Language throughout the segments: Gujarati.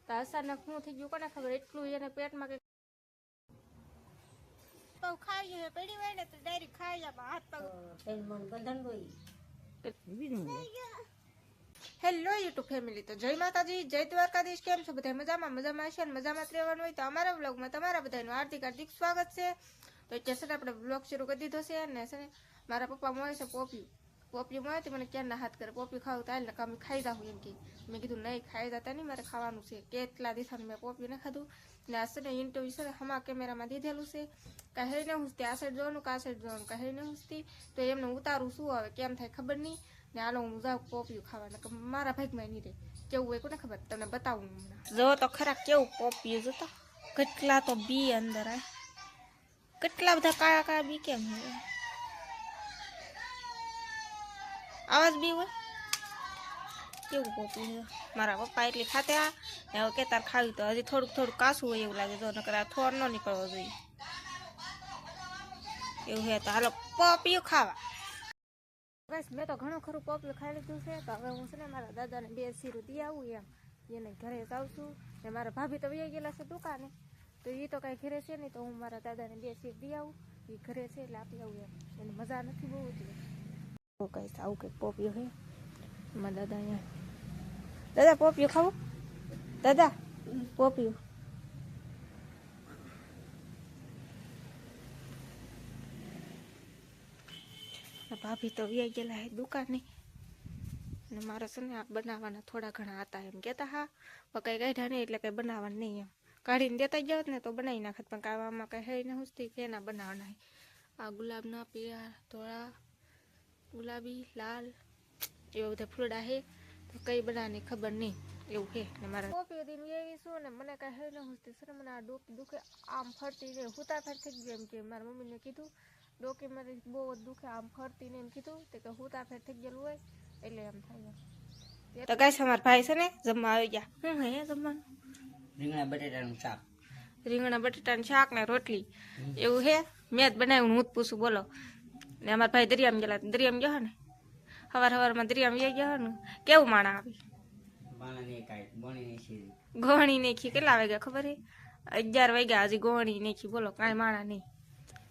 તો અચાનક શું થઈ ગયું કોને ખબર, એટલું એને પેટમાં કે તો ખાઈ જાય પડી હોય ને તો ડાયરેક્ટ ખાઈ જાય હાથ પગ તેલ મન બંધન હોય. હેલો યુટ્યુબ ફેમિલી, તો જય માતાજી, જય દ્વારકાધીશ. કેમ છો બધા? મજામાં હશે ને મજામાં રહેવાનું હોય તો અમારા વ્લોગમાં તમારા બધાનું હાર્દિક સ્વાગત છે. તો અત્યારે આપણે વ્લોગ શરૂ કરી દીધો છે ને છે ને મારા પપ્પા મળે છે પોપિયું મળે તો મને ક્યાં ના હાથ કરે પોપિયું ખાવું તો હાલ ને કામ ખાઈ જાઉં એમ કે. મેં કીધું નહીં ખાઈ જતા નહીં, મારે ખાવાનું છે. કેટલા દિવસનું મેં પોપિયું નહીં ખાધું ને આ છે ને ઇન્ટરવ્યુ છે ને હમણાં કેમેરામાં દીધેલું છે. કાંઈ નહીં હુંસતી, આ સાઈડ જોવાનું આ સાઈડ જોવાનું, કાંઈ નહીં હુંસતી. તો એમને ઉતારું શું આવે કેમ થાય ખબર નહીં ને. હાલો હું જાઉં પોપિયું ખાવાના, મારા ભાગમાં નહીં રહે. કેવું હોય કોને ખબર, તમને બતાવું હમણાં. જો તો ખરા કેવું પોપિયું જોતો, કેટલા તો બી અંદર આ, કેટલા બધા કાળા કાળા બી કેમ હોય, આવા જ બી હોય. કેવું પોપિયું મારા પપ્પા એટલી ખાતા ને હવે કે તાર ખાવી તો હજી થોડુંક કાસું હોય એવું લાગે. જો નકર આ થોર ન નીકળવો જોઈએ એવું હે. તો હાલો પોપિયું ખાવા. બસ મેં તો ઘણું ખરું પોપિયું ખાઈ લીધું છે. તો હવે હું છે ને મારા દાદાને 2 શીરું દી આવું એમ, એને ઘરે જાઉં છું. ને મારા ભાભી તો વહી ગયેલા છે દુકાને, તો એ તો કાંઈ ઘરે છે નહીં. તો હું મારા દાદાને 2 શીર દી આવું, એ ઘરે છે એટલે આપી આવું એમ. એને મજા નથી બહુ એટલે કહીશ આવું કંઈક પોપિયું હે મારા દાદા અહીંયા. દાદા પોપિયું ખાવું? દાદા પોપિયું. ભાભી તો વ્યાઈ ગયેલા હે દુકાને ને મારે છે ને આ બનાવવાના થોડા ઘણા હતા એમ કહેતા. હા પણ કંઈ કાઢ્યા નહીં એટલે કંઈ બનાવવાનું નહીં એમ. કાઢીને દેતા જાવ ને તો બનાવી નાખત, પણ કાવામાં કંઈ હે ને હુંસતી કે ના બનાવવાના. આ ગુલાબના પીળા ધોળા ગુલાબી લાલ એવા બધા ફૂલડા હે, તો કઈ બનાવવાની ખબર નહીં એવું હે. ને મારા પોપિયું દીન એવી શું ને મને કાંઈ હે ને હુંસતી સર મને આ ડોકી દુખે આમ ફરતી ને હુતા ફેર થઈ ગયું એમ કે. મારા મમ્મીને કીધું ડોકી મારી બહુ જ દુખે આમ ફરતી ને એમ કીધું તે કે હુતા ફેર થઈ ગયેલું હોય એટલે એમ થાય. તો ગાઈસ અમારા ભાઈ છે ને જમવા આવી ગયા. શું હે જમવાનું? રીંગણા બટેટાનું શાક ને રોટલી એવું હે. મેં જ બનાવ્યું, હું જ પૂછું બોલો. ને અમારા ભાઈ દરિયામાં ગયેલા, દરિયામાં ગયો ને સવારમાં દરિયામાં જઈ ગયા ને. કેવું માણા આવી ગોણી નાખી. કેટલા વાગ્યા ખબર હે? 11 વાગ્યા. હજી ગોણી નાખી બોલો, કાંઈ માણા નહીં.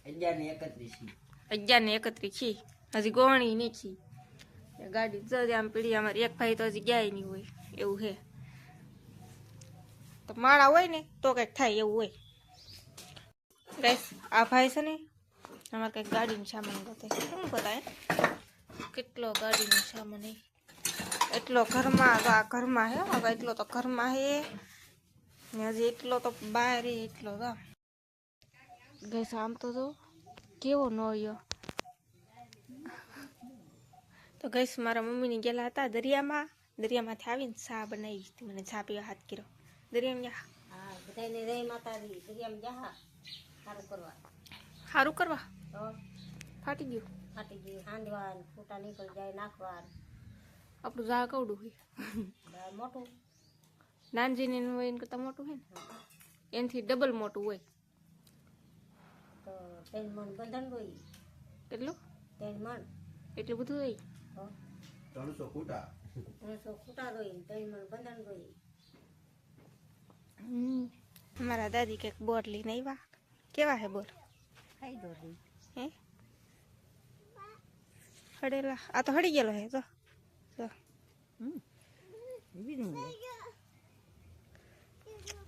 11:31 હજી ગોણી નાખી. ગાડી જજ આમ પીડી. અમારે એક ભાઈ તો હજી ગયા નહીં હોય એવું હે. તો માણા હોય ને તો કંઈક થાય એવું હોય. ગાઈસ આ ભાઈ છે ને અમારે કંઈક ગાડીનું સામાન બતાવે. શું બતાવે? કેટલો ગાડીનો સામાન હે, એટલો ઘરમાં. આ ઘરમાં હે, હવે એટલો તો ઘરમાં હે ને હજી એટલો તો બહાર હે. એટલો તો ગેસ આમ તો જો કેવો નોળ્યો. તો ગેસ મારા મમ્મીને ગયેલા હતા દરિયામાંથી આવીને ચા બનાવી હતી. મને ચા પીવા હાથ કર્યો. દરિયામાં સારું કરવા ફાટી ગયું હાંડવા ફૂટા નીકળી જાય નાખવા. આપણું ઝાડ કવડું હોય મોટું, નાનજીને હોય એને કરતાં મોટું હોય ને, એનાથી ડબલ મોટું હોય. તો 3 મણ બંધન હોય. કેટલું? 3 મણ એટલું બધું હોય. 300 ખૂટા હોય, 3 મણ બંધન હોય. મારા દાદી કંઈક બોર લઈને આવ્યા. કેવા હે બોર? હે હડેલા. આ તો હડી ગયેલો હે.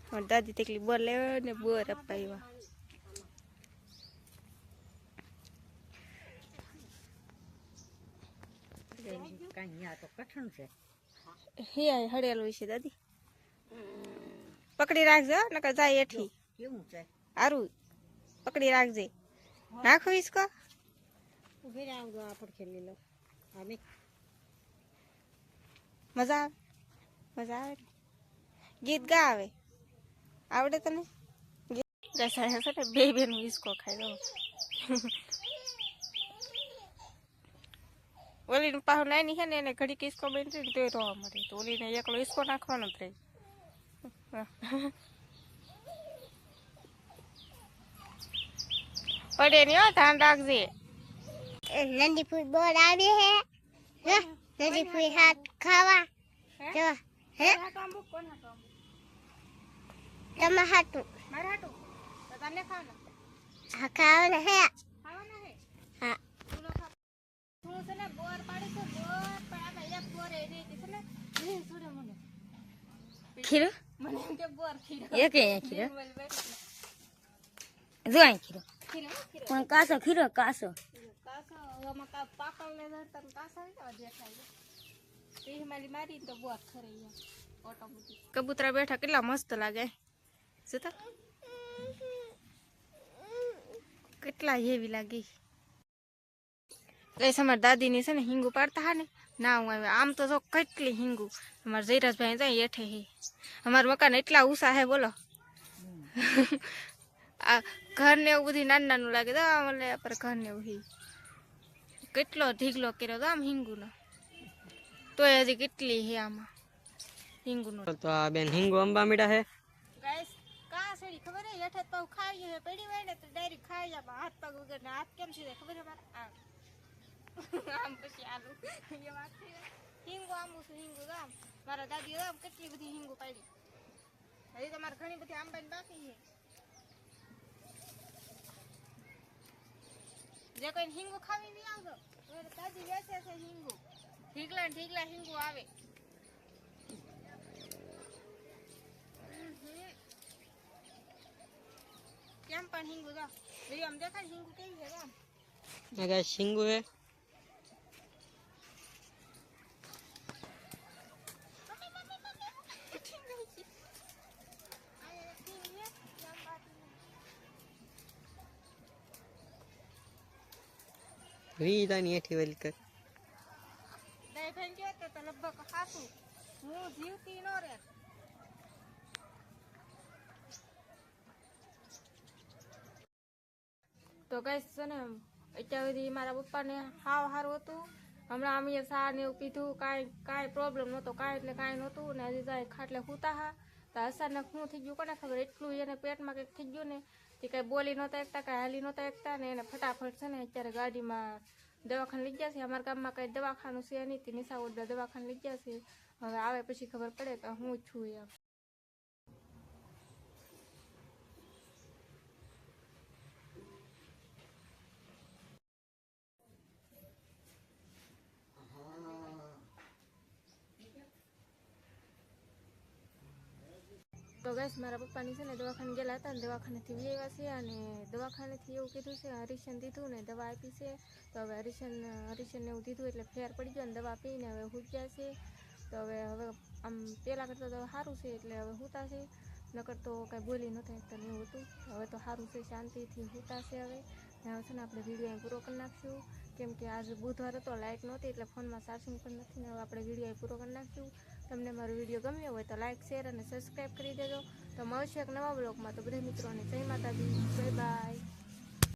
તો દાદી તેટલી બોર લેવા ને બોર અપાવ્યા. હે હડેલું છે દાદી. પકડી રાખજો નકર જાય એઠી. સારું પકડી રાખજે. નાખો ઈસકો. મજા આવે. ગીત ગા આવે આવડે તને? બે બેનું ઈસકો ખાઈ દો. ઓલીને પાછો નાની છે ને એને ઘડીક ઈસકો બની ને તો રોવા મળે. તો ઓલીને એકલો ઈસકો નાખવાનો જ રહે. પડે નહીં હો, ધ્યાન રાખજે. નંદી ફૂલ બોર આવી હે. નંદી ફૂલ હાથ ખાવા જો હે તમે હાટું મારે હાટું તો તને ખાવાના હા ખાવાના હે ખાવાના હે હા તું નો ખા હું છે ને બોર પાડી છું બોર પણ આમાં એક બોર એ રહી છે ને બે સુડે મને ખીરું મને એમ કે બોર ખીરો એક ખીરો બોલ બેઠી જો અહીં ખીરો ખીરો ખીરો પણ કાસો ખીરો કાસો કાસો આમાં કા પાકળ ને ધરતા કાસો ને દેખાય તે મારી તો બોર ખરી ઓટોમેટિક કબૂતરા બેઠા કેટલા મસ્ત લાગે જોતા કેટલા હેવી લાગી ગઈસ અમારી દાદીની છે ને હિંગુ પાડતા હા ને ના હું આવે આમ તો જો કેટલી હિંગુ અમારા જયરાજભાઈ જાય એઠે હે અમારા મકાન એટલા ઊંચા હે બોલો આ ઘર ને એવું બધું નાનું નાનું લાગે તો મને પર ઘર ને એવું હે કેટલો ઢીગલો કર્યો તો આમ હિંગુનો તોય હજી કેટલી હે આમાં હિંગુનો તો આ બેન હિંગુ અંબા મીડા હે ગાઈસ કા સડી ખબર હે હેઠે તો ખાઈ હે પડી હોય ને તો ડાયરેક્ટ ખાઈ જા હાથ પગ વગર ને હાથ કેમ છે ખબર હે મારે આમ પછી આલુ એ વાત છે હિંગુ આમું છું હિંગુ આમ મારા દાદી આમ કેટલી બધી હિંગુ પાડી હજી તમારે ઘણી બધી આંબાની બાકી છે જે કોઈ હિંગુ ખાવી નહીં આવતો મારા દાદી વેચે છે હિંગુ ઢીગલા હિંગુ આવે કેમ પણ હિંગુ જો આમ દેખાય હિંગુ કેવી છે આમ આ ગાઈસ હિંગુ હે રીદાની એઠી વેલ કર દહીં ભાઈ ગયો તો લગભગ ખાતું હું જીવતી નો રે તો ગાઈસ છે ને અત્યાર સુધી મારા પપ્પાને હાવ સારું હતું હમણાં અમે સા ને એવું પીધું કાંઈ પ્રોબ્લેમ નહોતો કાંઈ એટલે કાંઈ નહોતું ને હજી જાય ખાટલે સૂતા હા તો અચાનક શું થઈ ગયું કોને ખબર એટલું એને પેટમાં કંઈક થઈ ગયું ને તે કાંઈ બોલી નહોતા એકતા કાંઈ હાલી નહોતા એકતા ને એને ફટાફટ છે ને અત્યારે ગાડીમાં દવાખાને લઈ ગયા છે અમારા ગામમાં કંઈ દવાખાનું છે નહીં તે નિશાઓડ દવાખાને લઈ ગયા છે હવે આવે પછી ખબર પડે કે હું છું એમ તો ગાઈસ મારા પપ્પાની છે ને દવાખાને ગયેલા હતા ને દવાખાનેથી આવ્યા છે અને દવાખાનેથી એવું કીધું છે હરીશન દીધું ને દવા આપી છે તો હવે હરીશનને એવું દીધું એટલે ફેર પડી ગયો ને દવા પીને હવે સૂઈ છે તો હવે આમ પહેલાં કરતાં તો સારું છે એટલે હવે સૂતા છે નકર તો કાંઈ બોલી નહોતા એકતા એવું હતું હવે તો સારું છે શાંતિથી સૂતા છે હવે હવે છે ને આપણે વિડીયો પૂરો કરી નાખશું કેમ કે આજે બુધવાર હતો લાઇટ નહોતી એટલે ફોનમાં ચાર્જિંગ પણ નથી ને હવે આપણે વિડીયો પૂરો કરી નાખશું તમને મારો વિડીયો ગમ્યો હોય તો લાઇક શેર અને સબસ્ક્રાઈબ કરી દેજો તો મળશે એક નવા બ્લોગમાં તો બધા મિત્રોને જય માતાજી જય બાય